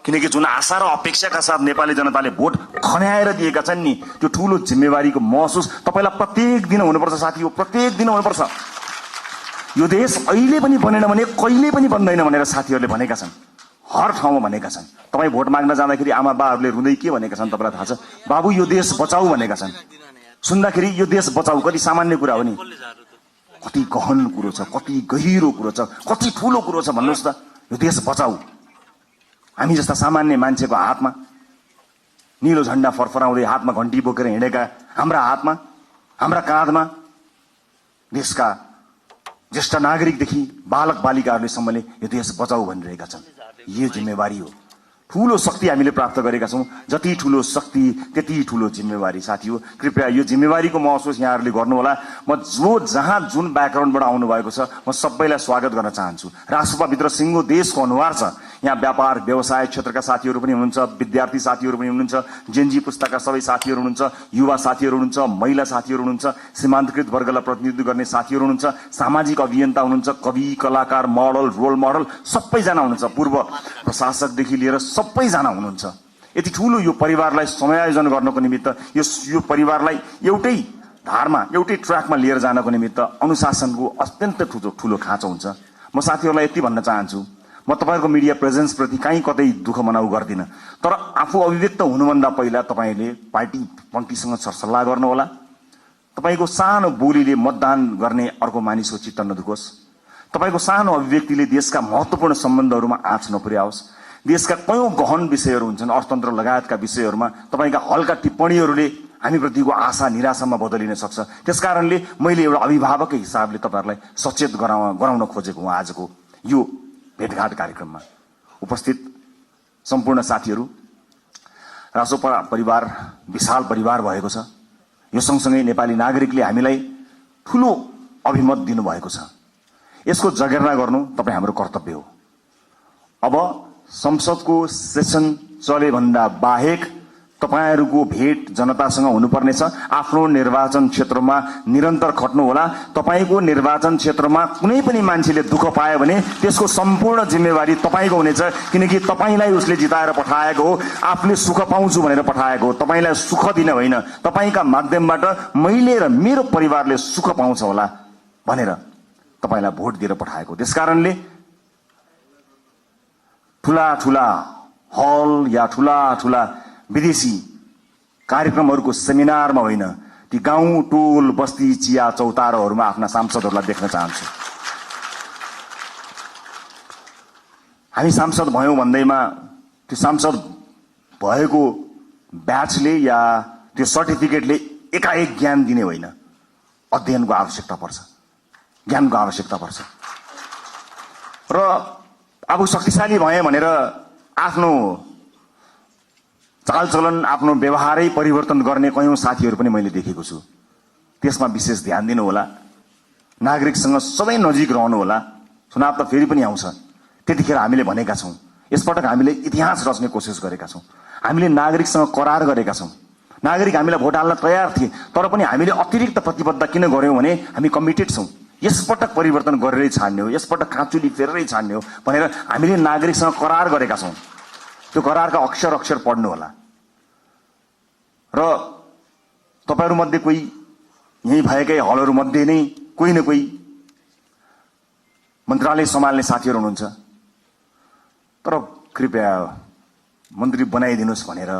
किनकि जुन आशा र अपेक्षाका साथ नेपाली जनताले भोट खन्याएर दिएका छन् नि, त्यो ठूलो जिम्मेवारीको महसुस तपाईलाई प्रत्येक दिन हुनुपर्छ साथी हो, प्रत्येक दिन हुनुपर्छ। यो देश अहिले पनि बनेन भने कहिले पनि बन्दैन भनेर साथीहरूले भनेका छन्, हर ठाउँमा भनेका छन्। तपाईँ भोट माग्न जाँदाखेरि आमा बाहरूले रुँदै के भनेका छन् तपाईँलाई थाहा छ? बाबु यो देश बचाऊ भनेका छन्। सुन्दाखेरि यो देश बचाऊ कति सामान्य कुरा हो नि, कति गहन कुरो छ, कति गहिरो कुरो छ, कति ठूलो कुरो छ भन्नुहोस् त। यो देश बचाऊ हामी जस्ता सामान्य मान्छेको हातमा, नीलो झण्डा फरफराउँदै हातमा घण्टी बोकेर हिँडेका हाम्रा हातमा, हाम्रा काँधमा देशका ज्येष्ठ नागरिकदेखि बालक बालिकाहरूलेसम्मले यो देश बचाऊ भनिरहेका छन्। यो जिम्मेवारी हो, ठूलो शक्ति हामीले प्राप्त गरेका छौं। जति ठूलो शक्ति त्यति ठूलो जिम्मेवारी साथी हो। कृपया यो जिम्मेवारीको महसुस यहाँहरूले गर्नुहोला। म जो जहाँ जुन ब्याकग्राउन्डबाट आउनु भएको छ म सबैलाई स्वागत गर्न चाहन्छु। राष्ट्रभित्र सिङ्गो देशको अनुहार छ। यहाँ व्यापार व्यवसाय क्षेत्रका साथीहरू पनि हुनुहुन्छ, विद्यार्थी साथीहरू पनि हुनुहुन्छ, जेनजी पुस्ताका सबै साथीहरू हुनुहुन्छ, युवा साथीहरू हुनुहुन्छ, महिला साथीहरू हुनुहुन्छ, सीमान्तकृत वर्गलाई प्रतिनिधित्व गर्ने साथीहरू हुनुहुन्छ, सामाजिक अभियन्ता हुनुहुन्छ, कवि कलाकार मोडल रोल मोडल सबैजना हुनुहुन्छ, पूर्व प्रशासकदेखि लिएर सबैजना हुनुहुन्छ। यति ठूलो यो परिवारलाई समायोजन गर्नको निमित्त, यो परिवारलाई एउटै धारमा एउटै ट्र्याकमा लिएर जानको निमित्त अनुशासनको अत्यन्त ठूलो खाँचो हुन्छ। म साथीहरूलाई यति भन्न चाहन्छु, म तपाईहरुको मिडिया प्रेजेन्स प्रति कहीँ कतै दुःख मनाउ गर्दिन, तर आफू अभिव्यक्त हुनुभन्दा पहिला तपाईले पार्टी पङ्क्तिसँग सरसल्लाह गर्नुहोला। तपाईको सानो बोलीले मतदान गर्ने अर्को मानिसको चित्त नदुखोस्। तपाईको सानो अभिव्यक्तिले देशका महत्त्वपूर्ण सम्बन्धहरूमा आँच नपुर्याओस्। देशका कयौं गहन विषयहरू हुन्छन्, अर्थतन्त्र लगायतका विषयहरूमा तपाईका हल्का टिप्पणीहरूले हामीप्रतिको आशा निराशामा बदलिन सक्छ। त्यसकारणले मैले एउटा अभिभावककै हिसाबले तपाईहरुलाई सचेत गराउन खोजेको हुँ। आजको यो भेटघाट कार्यक्रममा उपस्थित सम्पूर्ण साथीहरू, रासोपा परिवार विशाल परिवार भएको छ। यो सँगसँगै नेपाली नागरिकले हामीलाई ठूलो अभिमत दिनुभएको छ। यसको जगेर्ना गर्नु तपाई हाम्रो कर्तव्य हो। अब संसदको सेसन चले भन्दा बाहेक तपाईहरुको भेट जनतासँग हुनुपर्नेछ। आफ्नो निर्वाचन क्षेत्रमा निरन्तर खट्नु होला। तपाईको निर्वाचन क्षेत्रमा कुनै पनि मान्छेले दुःख पायो भने त्यसको सम्पूर्ण जिम्मेवारी तपाईको हुनेछ, किनकि तपाईलाई उसले जिताएर पठाएको हो, आफूले सुख पाउँछु भनेर पठाएको हो। तपाईलाई सुख दिन होइन, तपाईका माध्यमबाट मैले र मेरो परिवारले सुख पाउँछ होला भनेर तपाईलाई भोट दिएर पठाएको। त्यसकारणले ठूला ठूला हल या ठूला ठूला विदेशी कार्यक्रमहरूको सेमिनारमा होइन, ती गाउँ टोल बस्ती चिया चौतारोहरूमा आफ्ना सांसदहरूलाई देख्न चाहन्छु। हामी सांसद भयौं भन्दैमा त्यो सांसद भएको ब्याचले या त्यो सर्टिफिकेटले एकाएक ज्ञान दिने होइन, अध्ययनको आवश्यकता पर्छ, ज्ञानको आवश्यकता पर्छ। र अब शक्तिशाली भए भनेर आफ्नो चालचलन आफ्नो व्यवहारै परिवर्तन गर्ने कयौं साथीहरू पनि मैले देखेको छु। त्यसमा विशेष ध्यान दिनु होला। नागरिकसँग सधैँ नजिक रहनु होला। चुनाव त फेरि पनि आउँछ, त्यतिखेर हामीले भनेका छौं, यसपटक हामीले इतिहास रच्ने कोसिस गरेका छौं। हामीले नागरिकसँग करार गरेका छौं। नागरिक हामीलाई भोट हाल्न तयार थिए, तर पनि हामीले अतिरिक्त प्रतिबद्धता किन गर्यौं भने हामी कमिटेड छौं। यसपटक परिवर्तन गरेरै छाड्ने हो, यसपटक काँचुली फेरेरै छाड्ने हो भनेर हामीले नागरिकसँग करार गरेका छौं। त्यो करारका अक्षर अक्षर पढ्नु होला। र तपाईहरु मध्ये कोही यही भएकै हलहरु मध्ये नै कोही न कोही मन्त्रालय सम्हाल्ने साथीहरु हुनुहुन्छ, तर कृपया मन्त्री बनाइदिनुस् भनेर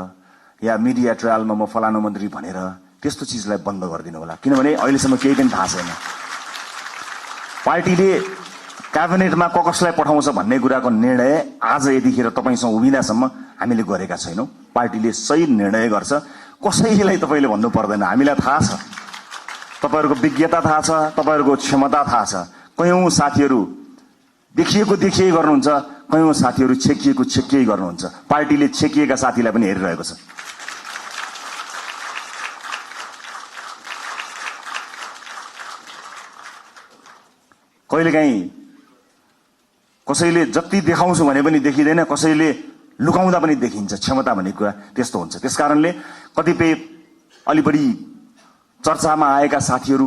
या मिडिया ट्रायलमा म फलानु मन्त्री भनेर त्यस्तो चीजलाई बन्द गरिदिनु होला। किनभने अहिलेसम्म केही पनि थाहा छैन। पार्टीले क्याबिनेटमा कसलाई पठाउँछ भन्ने कुराको निर्णय आज यतिखेर तपाईसँग उभिँदासम्म हामीले गरेका छैनौं। पार्टीले सही निर्णय गर्छ, कसैलाई तपाईले भन्नु पर्दैन। हामीलाई थाहा छ, तपाईहरुको विज्ञता थाहा छ, तपाईहरुको क्षमता थाहा छ। कयौं साथीहरु देखिएको देखिए गर्नुहुन्छ, कयौं साथीहरु छेकिएको छेकिए गर्नुहुन्छ। पार्टीले छेकिएका साथीलाई पनि हेरिरहेको छ। कहिलेकाहीँ कसैले जति देखाउँछु भने पनि देखिँदैन, कसैले लुकाउँदा पनि देखिन्छ। क्षमता भन्ने कुरा त्यस्तो हुन्छ। त्यसकारणले कतिपय अलि बढी चर्चामा आएका साथीहरू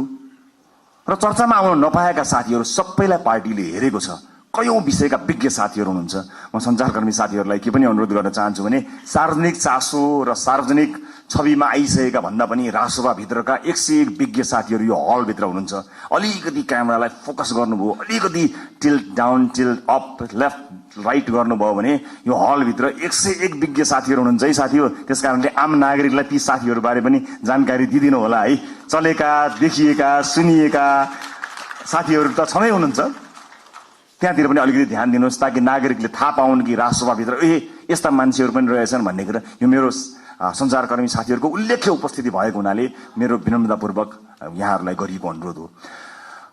र चर्चामा आउन नपाएका साथीहरू सबैलाई पार्टीले हेरेको छ। कयौं विषयका विज्ञ साथीहरू हुनुहुन्छ। म सञ्चारकर्मी साथीहरूलाई के पनि अनुरोध गर्न चाहन्छु भने सार्वजनिक चासो र सार्वजनिक छविमा आइसकेका भन्दा पनि राजसभा भित्रका 101 विज्ञ साथीहरू यो हलभित्र हुनुहुन्छ। अलिकति क्यामेरालाई फोकस गर्नुभयो, अलिकति tilt down tilt up left right गर्नुभयो भने यो हलभित्र 101 विज्ञ साथीहरू हुनुहुन्छ है साथीहरू। त्यसकारणले आम नागरिकलाई ती साथीहरूबारे पनि जानकारी दिदिनु होला है। चलेका, देखिएका, सुनिएका साथीहरू त छँदै हुनुहुन्छ, त्यहाँतिर पनि अलिकति ध्यान दिनुहोस् ताकि नागरिकले थाहा पाउन् कि राजसभाभित्र यस्ता मान्छेहरू पनि रहेछन् भन्ने कुरा। यो मेरो सञ्चारकर्मी साथीहरूको उल्लेख्य उपस्थिति भएको हुनाले मेरो विनम्रतापूर्वक यहाँहरूलाई गरिएको अनुरोध हो।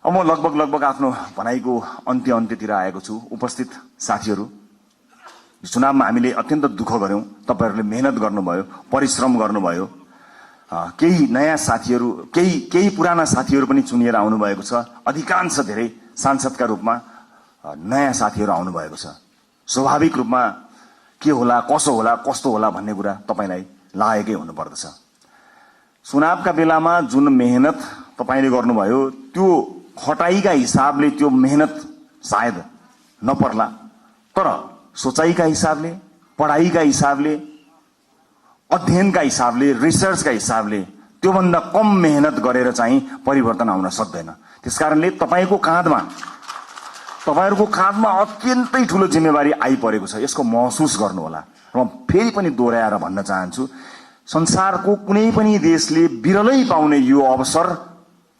अब म लगभग आफ्नो भनाइको अन्त्यतिर आएको छु। उपस्थित साथीहरू, चुनावमा हामीले अत्यन्त दुःख गर्यौं, तपाईहरूले मेहनत गर्नुभयो, परिश्रम गर्नुभयो। केही नयाँ साथीहरू, केही पुराना साथीहरू पनि चुनिएर आउनुभएको छ। अधिकांश धेरै सांसदका रूपमा नयाँ साथीहरू आउनुभएको छ। स्वाभाविक रूपमा के होला, कसो होला, कस्तो होला भन्ने कुरा तपाईलाई लागेकै हुनुपर्दछ। चुनावका बेलामा जुन मेहनत तपाईले गर्नुभयो त्यो खटाइका हिसाबले त्यो मेहनत सायद नपर्ला, तर सोचाइका हिसाबले, पढाइका हिसाबले, अध्ययनका हिसाबले, रिसर्चका हिसाबले त्योभन्दा कम मेहनत गरेर चाहिँ परिवर्तन आउन सक्दैन। त्यसकारणले तपाईहरुको काँधमा अत्यन्तै ठूलो जिम्मेवारी आइपरेको छ। यसको महसुस गर्नुहोला। र म फेरि पनि दोहोर्याएर भन्न चाहन्छु, संसारको कुनै पनि देशले बिरलै पाउने यो अवसर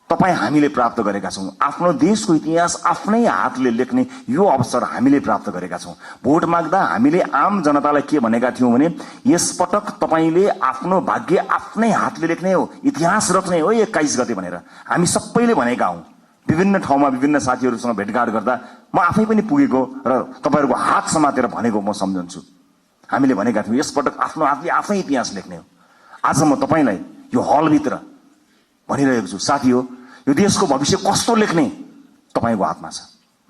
तपाई हामीले प्राप्त गरेका छौं। आफ्नो देशको इतिहास आफ्नै हातले लेख्ने यो अवसर हामीले प्राप्त गरेका छौं। भोट माग्दा हामीले आम जनतालाई के भनेका थियौं भने यसपटक तपाईले आफ्नो भाग्य आफ्नै हातले लेख्ने हो, इतिहास रच्ने हो 21 गते भनेर हामी सबैले भनेका हौं। विभिन्न ठाउँमा विभिन्न साथीहरूसँग भेटघाट गर्दा म आफै पनि पुगेको र तपाईहरुको हात समातेर भनेको म सम्झन्छु। हामीले भनेका थियौं यसपटक आफ्नो हातले आफै इतिहास लेख्ने हो। आज म तपाईलाई यो हलभित्र भनिरहेको छु, साथी हो, यो देशको भविष्य कस्तो लेख्ने तपाईको हातमा छ,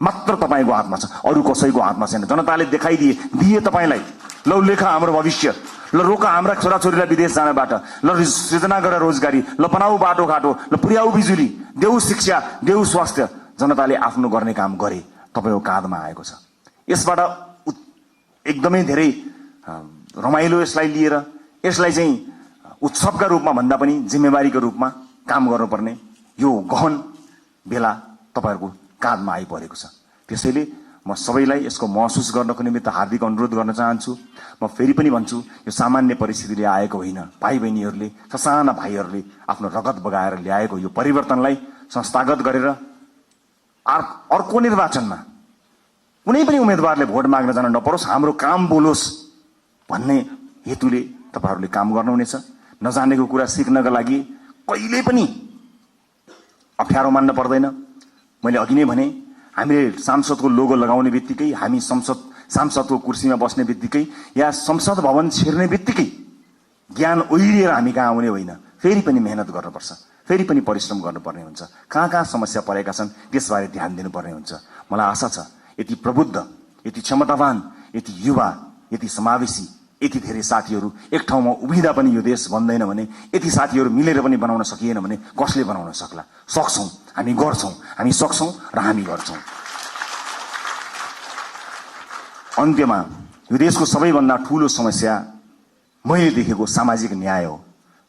मात्र तपाईको हातमा छ, अरु कसैको हातमा छैन। जनताले दिए तपाईलाई, ल लेख हाम्रो भविष्य, ल रोक हाम्रा छोराछोरीलाई विदेश जानबाट, ल सृजना गर रोजगारी, ल बनाऊ बाटोघाटो, ल पुर्याऊ बिजुली, देऊ शिक्षा, देऊ स्वास्थ्य। जनताले आफ्नो गर्ने काम गरे, तपाईको काँधमा आएको छ। यसबाट एकदमै धेरै रमाइलो यसलाई लिएर, यसलाई चाहिँ उत्सवका रूपमा भन्दा पनि जिम्मेवारीको रूपमा काम गर्नुपर्ने यो गहन बेला तपाईहरुको काँधमा आइपरेको छ। त्यसैले म सबैलाई यसको महसुस गर्नको निमित्त हार्दिक अनुरोध गर्न चाहन्छु। म फेरि पनि भन्छु, यो सामान्य परिस्थितिले आएको होइन। भाइ बहिनीहरूले, ससाना भाइहरूले आफ्नो रगत बगाएर ल्याएको यो परिवर्तनलाई संस्थागत गरेर अर्को निर्वाचनमा कुनै पनि उम्मेदवारले भोट माग्न जान नपरोस्, हाम्रो काम बोलोस् भन्ने हेतुले तपाईहरुले काम गर्नुहुनेछ। नजानेको कुरा सिक्नका लागि कहिल्यै पनि अप्ठ्यारो मान्न पर्दैन। मैले अघि नै भने, हामीले सांसदको लोगो लगाउने बित्तिकै, हामी सांसदको कुर्सीमा बस्ने बित्तिकै या संसद भवन छिर्ने बित्तिकै ज्ञान ओइरिएर हामी कहाँ आउने होइन। फेरि पनि मेहनत गर्नुपर्छ, फेरि पनि परिश्रम गर्नुपर्ने हुन्छ। कहाँ समस्या परेका छन् त्यसबारे ध्यान दिनुपर्ने हुन्छ। मलाई आशा छ यति प्रबुद्ध, यति क्षमतावान, यति युवा, यति समावेशी, यति धेरै साथीहरू एक ठाउँमा उभिँदा पनि यो देश बन्दैन भने, यति साथीहरू मिलेर पनि बनाउन सकिएन भने कसले बनाउन सक्ला? सक्छौं, हामी गर्छौं, हामी सक्छौं र हामी गर्छौं। अन्त्यमा यो देशको सबैभन्दा ठूलो समस्या मैले देखेको सामाजिक न्याय हो।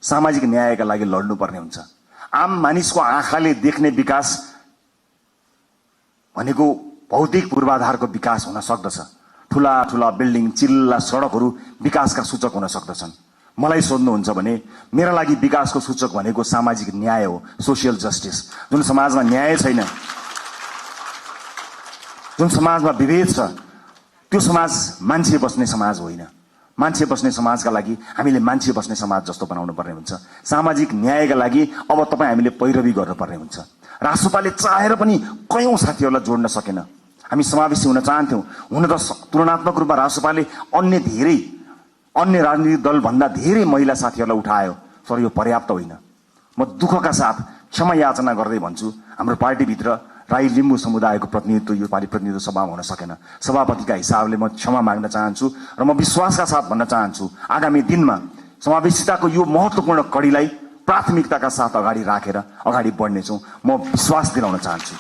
सामाजिक न्यायका लागि लड्नुपर्ने हुन्छ। आम मानिसको आँखाले देख्ने विकास भनेको भौतिक पूर्वाधारको विकास हुन सक्दछ। ठूला ठूला बिल्डिङ, चिल्ला सडकहरू विकासका सूचक हुन सक्दछन्। मलाई सोध्नुहुन्छ भने मेरा लागि विकासको सूचक भनेको सामाजिक न्याय हो, सोशल जस्टिस। जुन समाजमा न्याय छैन, जुन समाजमा विभेद छ, त्यो समाज मान्छे बस्ने समाज होइन। मान्छे बस्ने समाजका लागि हामीले मान्छे बस्ने समाज जस्तो बनाउनु पर्ने हुन्छ। सामाजिक न्यायका लागि अब तपाई हामीले पैरवी गर्नुपर्ने हुन्छ। राष्ट्रपाले चाहेर पनि कयौं साथीहरूलाई जोड्न सकेन। हामी समावेशी हुन चाहन्थ्यौं। हुन त तुलनात्मक रूपमा राष्ट्रपाले अन्य राजनीतिक दल भन्दा धेरै महिला साथीहरूलाई उठायो, तर यो पर्याप्त होइन। म दुःखका साथ क्षमा याचना गर्दै भन्छु, हाम्रो पार्टीभित्र राई लिम्बू समुदायको प्रतिनिधित्व यो पालि प्रतिनिधित्व सभामा हुन सकेन। सभापतिका हिसाबले म क्षमा माग्न चाहन्छु र म विश्वासका साथ भन्न चाहन्छु, आगामी दिनमा समावेशिताको यो महत्वपूर्ण कડીलाई प्राथमिकताका साथ अगाडि राखेर अगाडि बढ्नेछौं। म विश्वास दिलाउन चाहन्छु।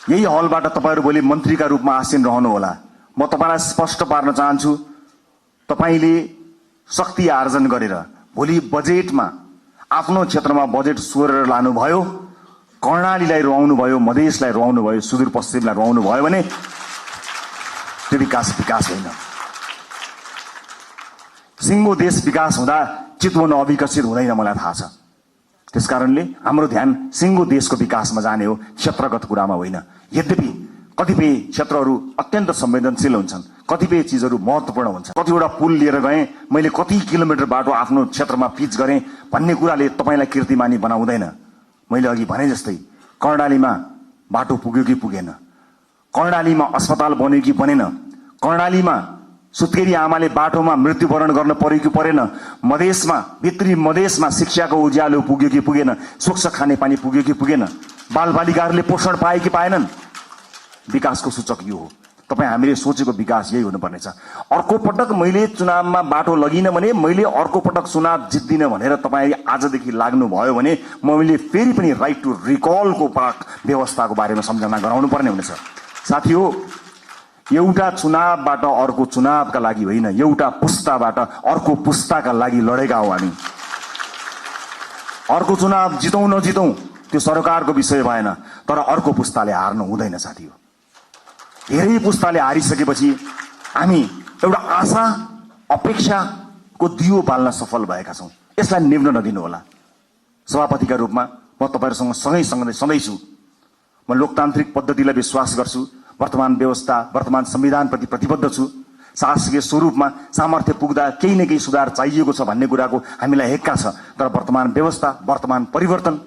यही हलबाट तपाईहरु भोलि मन्त्रीका रूपमा आसीन रहनुहोला। म तपाईलाई स्पष्ट पार्न चाहन्छु, तपाईले शक्ति आर्जन गरेर भोलि बजेटमा आफ्नो क्षेत्रमा बजेट सोरेर लानुभयो, कर्णालीलाई रुवाउनु भयो, मधेसलाई रुवाउनु भयो, सुदूरपश्चिमलाई रुवाउनु भयो भने त्यो विकास होइन। सिङ्गो देश विकास हुँदा चितवन अविकसित हुँदैन, मलाई थाहा छ। त्यसकारणले हाम्रो ध्यान सिङ्गो देशको विकासमा जाने हो, क्षेत्रगत कुरामा होइन। यद्यपि कतिपय क्षेत्रहरू अत्यन्त संवेदनशील हुन्छन्, कतिपय चिजहरू महत्त्वपूर्ण हुन्छ। कतिवटा पुल लिएर गए, मैले कति किलोमिटर बाटो आफ्नो क्षेत्रमा पिच गरेँ भन्ने कुराले तपाईलाई कीर्तिमानी बनाउँदैन। मैले अघि भने जस्तै कर्णालीमा बाटो पुग्यो कि पुगेन, कर्णालीमा अस्पताल बन्यो कि बनेन, कर्णालीमा सुत्केरी आमाले बाटोमा मृत्युवरण गर्न पर्यो कि परेन, मधेसमा भित्री मधेसमा शिक्षाको उज्यालो पुग्यो कि पुगेन, स्वच्छ खानेपानी पुग्यो कि पुगेन, बालबालिकाहरूले पोषण पाए कि पाएनन्। विकासको सूचक यो हो। तपाईँ हामीले सोचेको विकास यही हुनुपर्नेछ। अर्को पटक मैले चुनावमा बाटो लगिन भने, मैले अर्को पटक चुनाव जित्दिन भनेर तपाईँ आजदेखि लाग्नुभयो भने मैले फेरि पनि राइट टु रिकलको व्यवस्थाको बारेमा सम्झना गराउनु पर्ने हुनेछ। साथी हो, एउटा चुनावबाट अर्को चुनावका लागि होइन, एउटा पुस्ताबाट अर्को पुस्ताका लागि लडेका हौ हामी। अर्को चुनाव जितौं नजितौं त्यो सरकारको विषय भएन, तर अर्को पुस्ताले हार्नु हुँदैन साथी हो। धेरै पुस्ताले हारिसकेपछि हामी एउटा आशा अपेक्षाको दियो बाल्न सफल भएका छौं। यसलाई निभ्न नदिनु होला। सभापतिका रूपमा म तपाईहरुसँग सँगै छु। म लोकतान्त्रिक पद्धतिलाई विश्वास गर्छु, वर्तमान व्यवस्था वर्तमान संविधानप्रति प्रतिबद्ध छु। शासकीय स्वरूपमा सामर्थ्य पुग्दा केही न केही सुधार चाहिएको छ भन्ने कुराको हामीलाई हेक्का छ, तर वर्तमान व्यवस्था वर्तमान परिवर्तन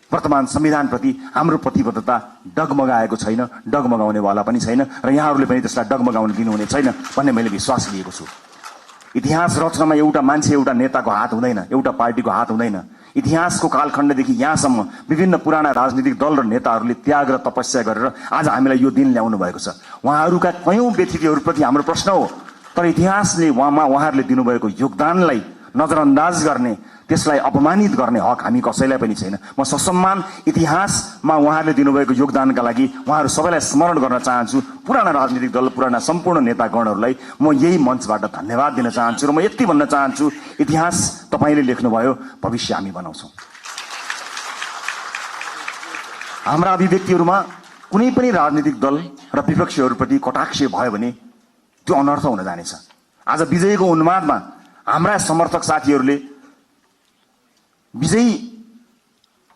वर्तमान संविधानप्रति हाम्रो प्रतिबद्धता डगमगाएको छैन, डगमगाउनेवाला पनि छैन र यहाँहरूले पनि त्यसलाई डगमगाउन दिनुहुने छैन भन्ने मैले विश्वास लिएको छु। इतिहास रचनामा एउटा मान्छे एउटा नेताको हात हुँदैन, एउटा पार्टीको हात हुँदैन। इतिहासको कालखण्डदेखि यहाँसम्म विभिन्न पुराना राजनीतिक दल र नेताहरूले त्याग र तपस्या गरेर आज हामीलाई यो दिन ल्याउनु भएको छ। उहाँहरूका कयौं व्यतिथिहरूप्रति हाम्रो प्रश्न हो, तर इतिहासले उहाँहरूले दिनुभएको योगदानलाई नजरअन्दाज गर्ने, त्यसलाई अपमानित गर्ने हक हामी कसैलाई पनि छैन। म ससम्मान इतिहासमा उहाँहरूले दिनुभएको योगदानका लागि उहाँहरू सबैलाई स्मरण गर्न चाहन्छु। पुराना राजनीतिक दल, पुराना सम्पूर्ण नेतागणहरूलाई म यही मञ्चबाट धन्यवाद दिन चाहन्छु र म यति भन्न चाहन्छु, इतिहास तपाईले लेख्नुभयो, भविष्य हामी बनाउँछौँ। हाम्रा अभिव्यक्तिहरूमा कुनै पनि राजनीतिक दल र विपक्षीहरूप्रति कटाक्ष भयो भने त्यो अनर्थ हुन जानेछ। आज विजयको उन्मादमा हाम्रा समर्थक साथीहरूले विजयी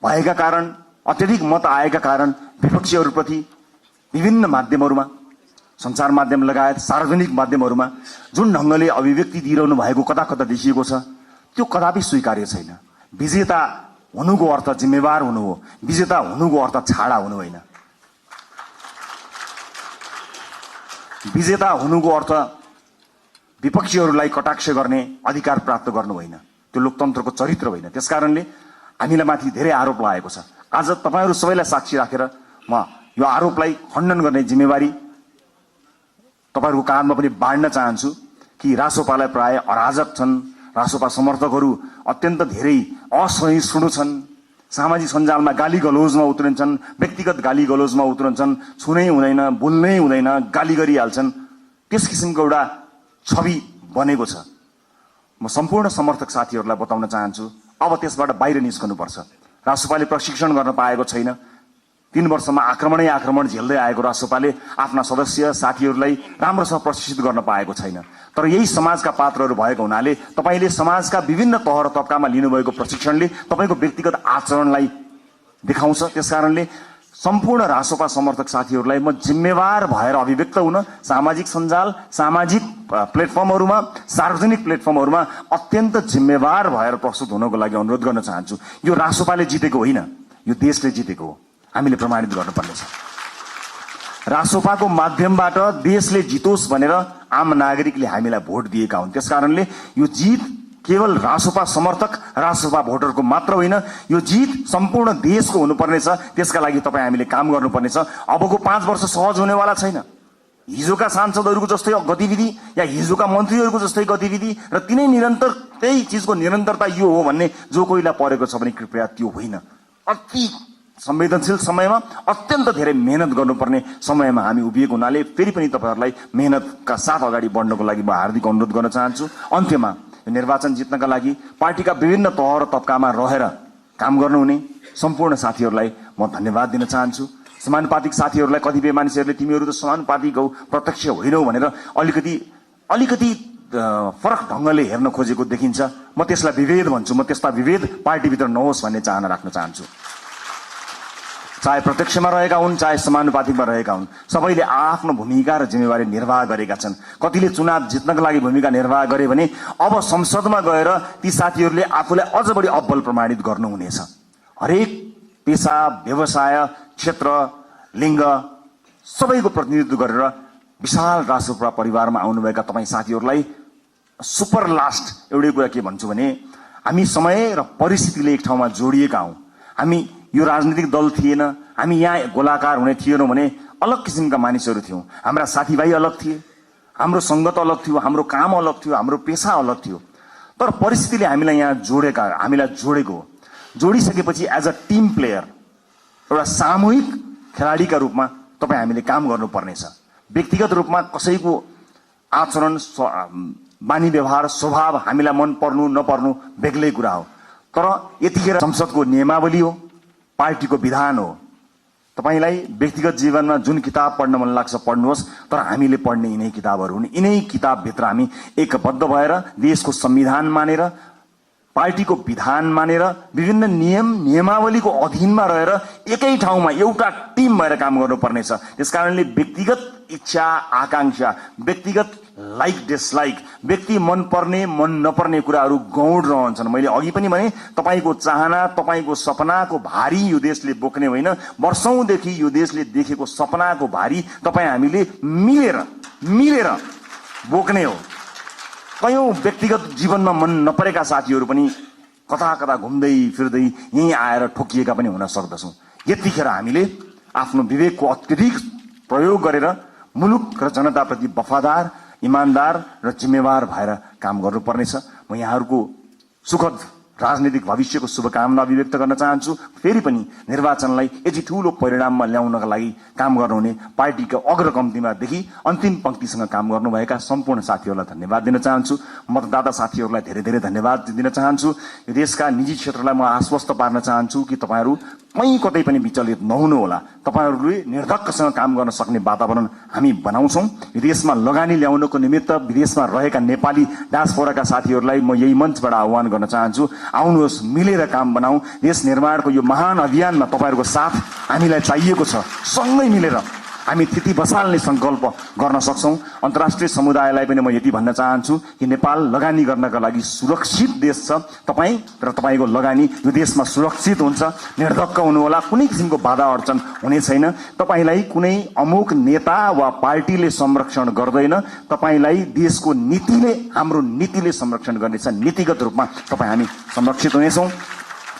भएका कारण, अत्यधिक मत आएका कारण विपक्षीहरूप्रति विभिन्न माध्यमहरूमा, सञ्चार माध्यम लगायत सार्वजनिक माध्यमहरूमा जुन ढङ्गले अभिव्यक्ति दिइरहनु भएको कता कता देखिएको छ, त्यो कदापि स्वीकार्य छैन। विजेता हुनुको अर्थ जिम्मेवार हुनु हो, विजेता हुनुको अर्थ छाडा हुनु होइन। विजेता हुनुको अर्थ विपक्षीहरूलाई कटाक्ष गर्ने अधिकार प्राप्त गर्नु होइन, त्यो लोकतन्त्रको चरित्र होइन। त्यसकारणले हामीलाई माथि धेरै आरोप लागेको छ। आज तपाईहरु सबैलाई साक्षी राखेर म यो आरोपलाई खण्डन गर्ने जिम्मेवारी तपाईहरुको काँधमा पनि बाँड्न चाहन्छु कि रासोपालाई प्राय अराजक छन्, रासोपा समर्थकहरू अत्यन्त धेरै असहिष्णु छन्, सामाजिक सञ्जालमा गाली गलौजमा उत्रन्छन्, व्यक्तिगत गाली गलौजमा उत्रन्छन्, छुनै हुँदैन, बोल्नै हुँदैन, गाली गरिहाल्छन्। त्यस किसिमको एउटा छवि बनेको छ। म सम्पूर्ण समर्थक साथीहरूलाई बताउन चाहन्छु, अब त्यसबाट बाहिर निस्कनुपर्छ। रासोपाले प्रशिक्षण गर्न पाएको छैन। 3 वर्षमा आक्रमण झेल्दै आएको रासोपाले आफ्ना सदस्य साथीहरूलाई राम्रोसँग प्रशिक्षित गर्न पाएको छैन। तर यही समाजका पात्रहरू भएको हुनाले तपाईले समाजका विभिन्न तह र तबकामा लिनुभएको प्रशिक्षणले तपाईको व्यक्तिगत आचरणलाई देखाउँछ। त्यसकारणले सम्पूर्ण रासोपा समर्थक साथीहरूलाई म जिम्मेवार भएर अभिव्यक्त हुन सामाजिक सञ्जाल, सामाजिक प्लेटफर्महरूमा, सार्वजनिक प्लेटफर्महरूमा अत्यन्त जिम्मेवार भएर प्रस्तुत हुनको लागि अनुरोध गर्न चाहन्छु। यो रासोपाले जितेको होइन, यो देशले जितेको हो। हामीले प्रमाणित गर्नुपर्नेछ। रासोपाको माध्यमबाट देशले जितोस् भनेर आम नागरिकले हामीलाई भोट दिएका हुन्। त्यसकारणले यो जित केवल रासोपा समर्थक, रासोपा भोटरको मात्र होइन, यो जित सम्पूर्ण देशको हुनुपर्नेछ। त्यसका लागि तपाईँ हामीले काम गर्नुपर्नेछ। अबको 5 वर्ष सहज हुनेवाला छैन। हिजोका सांसदहरूको जस्तै गतिविधि या हिजोका मन्त्रीहरूको जस्तै गतिविधि र तिनै निरन्तर त्यही चिजको निरन्तरता यो हो भन्ने जो कोहीलाई परेको छ भने कृपया त्यो होइन। अति संवेदनशील समयमा अत्यन्त धेरै मेहनत गर्नुपर्ने समयमा हामी उभिएको हुनाले फेरि पनि तपाईहरुलाई मेहनतका साथ अगाडि बढ्नको लागि म हार्दिक अनुरोध गर्न चाहन्छु। अन्त्यमा निर्वाचन जित्नका लागि पार्टीका विभिन्न तह र तबकामा रहेर काम गर्नुहुने सम्पूर्ण साथीहरूलाई म धन्यवाद दिन चाहन्छु। समानुपातिक साथीहरूलाई कतिपय मानिसहरूले तिमीहरू त समानुपातिक हौ, प्रत्यक्ष होइनौ भनेर अलिकति फरक ढंगले हेर्न खोजेको देखिन्छ। म त्यसलाई विभेद भन्छु। म त्यस्ता विभेद पार्टीभित्र नहोस् भन्ने चाहना राख्न चाहन्छु। चाहे प्रत्यक्षमा रहेका हुन्, चाहे समानुपातिकमा रहेका हुन्, सबैले आफ्नो भूमिका र जिम्मेवारी निर्वाह गरेका छन्। कतिले चुनाव जित्नका लागि भूमिका निर्वाह गरे भने अब संसदमा गएर ती साथीहरूले आफूलाई अझ बढी अब्बल प्रमाणित गर्नुहुनेछ। हरेक पेशा, व्यवसाय, क्षेत्र, लिङ्ग सबैको प्रतिनिधित्व गरेर विशाल राष्ट्रपुरा परिवारमा आउनुभएका तपाईँ साथीहरूलाई सुपर लास्ट एउटै कुरा के भन्छु भने हामी समय र परिस्थितिले एक ठाउँमा जोडिएका हौं। हामी यो राजनीतिक दल थिएन, हामी यहाँ गोलाकार हुने थिएनौं भने अलग किसिमका मानिसहरू थियौं। हाम्रा साथीभाइ अलग थिए, हाम्रो संगत अलग थियो, हाम्रो काम अलग थियो, हाम्रो पेशा अलग थियो। तर परिस्थितिले हामीलाई यहाँ जोडेको जोडिसकेपछि एज अ टिम प्लेयर, एउटा सामूहिक खेलाडीका रूपमा तपाई हामीले काम गर्नुपर्नेछ। व्यक्तिगत रूपमा कसैको आचरण, बानी व्यवहार, स्वभाव हामीलाई मन पर्नु नपर्नु बेग्लै कुरा हो। तर यतिखेर संसदको नियमावली हो, पार्टीको विधान हो। तपाईलाई व्यक्तिगत जीवनमा जुन किताब पढ्न मन लाग्छ पढ्नुहोस्, तर हामीले पढ्ने यिनै किताबहरू हुन्। यिनै किताबभित्र हामी एकबद्ध भएर देशको संविधान मानेर, पार्टीको विधान मानेर, विभिन्न नियमावलीको अधीनमा रहेर एकै ठाउँमा एउटा टिम भएर काम गर्नुपर्नेछ। त्यसकारणले व्यक्तिगत इच्छा आकांक्षा, व्यक्तिगत लाइक डिसलाइक, व्यक्ति मन पर्ने मन नपर्ने कुराहरू गौण रहन्छन्। मैले अघि पनि भने तपाईको चाहना, तपाईको सपनाको भारी यो देशले बोक्ने होइन, वर्षौंदेखि यो देशले देखेको सपनाको भारी तपाई हामीले मिलेर बोक्ने हो। कयौं व्यक्तिगत जीवनमा मन नपरेका साथीहरू पनि कता कता घुम्दै फिर्दै यही आएर ठोकिएका पनि हुन सक्दछौं। यतिखेर हामीले आफ्नो विवेकको अत्यधिक प्रयोग गरेर मुलुक र जनताप्रति वफादार, इमानदार र जिम्मेवार भएर काम गर्नुपर्नेछ। म यहाँहरूको सुखद राजनीतिक भविष्यको शुभकामना अभिव्यक्त गर्न चाहन्छु। फेरि पनि निर्वाचनलाई यति ठूलो परिणाममा ल्याउनका लागि काम गर्नुहुने पार्टीका अग्रकम्तीमादेखि अन्तिम पंक्तिसँग काम गर्नुभएका सम्पूर्ण साथीहरूलाई धन्यवाद दिन चाहन्छु। मतदाता साथीहरूलाई धेरै धेरै धन्यवाद दिन चाहन्छु। यो देशका निजी क्षेत्रलाई म आश्वस्त पार्न चाहन्छु कि तपाईहरू कहीँ कतै पनि विचलित नहुनुहोला। तपाईहरूले निर्धक्कसँग काम गर्न सक्ने वातावरण हामी बनाउँछौं। विदेशमा लगानी ल्याउनको निमित्त विदेशमा रहेका नेपाली डायस्पोराका साथीहरूलाई म यही मञ्चबाट आह्वान गर्न चाहन्छु। आउनुहोस्, मिलेर काम बनाऊ। देश निर्माणको यो महान अभियानमा तपाईहरूको साथ हामीलाई चाहिएको छ। सँगै मिलेर हामी थिति बसाल्ने संकल्प गर्न सक्छौं। अन्तर्राष्ट्रिय समुदायलाई पनि म यति भन्न चाहन्छु कि नेपाल लगानी गर्नका लागि सुरक्षित देश छ। तपाई र तपाईको लगानी यो देशमा सुरक्षित हुन्छ। निर्धक्क हुनुहोला, कुनै किसिमको बाधा अडचन हुने छैन। तपाईलाई कुनै अमुक नेता वा पार्टीले संरक्षण गर्दैन, तपाईलाई देशको नीतिले, हाम्रो नीतिले संरक्षण गर्नेछ। नीतिगत रूपमा तपाई हामी संरक्षित हुनेछौं।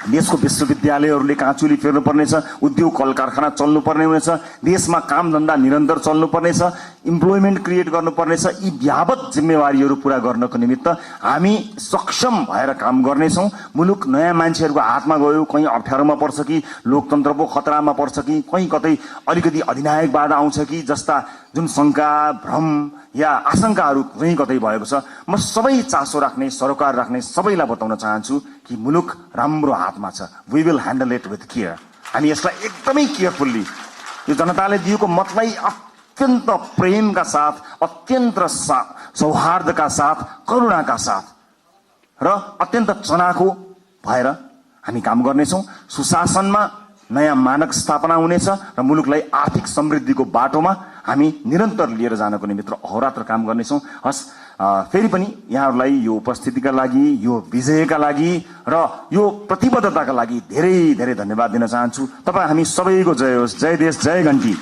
देशको विश्वविद्यालयहरूले काँचुली फेर्नु पर्नेछ, उद्योग कल कारखाना चल्नु पर्ने हुनेछ, देशमा काम धन्दा निरन्तर चल्नु पर्नेछ, इम्प्लोइमेन्ट क्रिएट गर्नुपर्नेछ। यी व्यापक जिम्मेवारीहरू पूरा गर्नको निमित्त हामी सक्षम भएर काम गर्नेछौं। मुलुक नयाँ मान्छेहरूको हातमा गयो, कहीँ अप्ठ्यारोमा पर्छ कि लोकतन्त्र पो खतरामा पर्छ कि कहीँ कतै अलिकति अधिनायकवाद आउँछ कि जस्ता जुन शंका, भ्रम या आशंकाहरू कहीँ कतै भएको छ, म सबै चासो राख्ने, सरोकार राख्ने सबैलाई बताउन चाहन्छु कि मुलुक राम्रो हातमा छ। We will handle it with care. हामी यसलाई एकदमै केयरफुल्ली, यो जनताले दिएको मतलाई अत्यन्त प्रेमका साथ, अत्यन्त सौहार्दका साथ, करुणाका साथ र अत्यन्त चनाखो भएर हामी काम गर्नेछौं। सुशासनमा नयाँ मानक स्थापना हुनेछ र मुलुकलाई आर्थिक समृद्धिको बाटोमा हामी निरन्तर लिएर जानको निमित्त अहोरात्र काम गर्नेछौं। हस्, फेरि पनि यहाँहरूलाई यो उपस्थितिका लागि, यो विजयका लागि र यो प्रतिबद्धताका लागि धेरै धेरै धन्यवाद दिन चाहन्छु। तपाईँ हामी सबैको जय होस्। जय देश, जय घण्टी।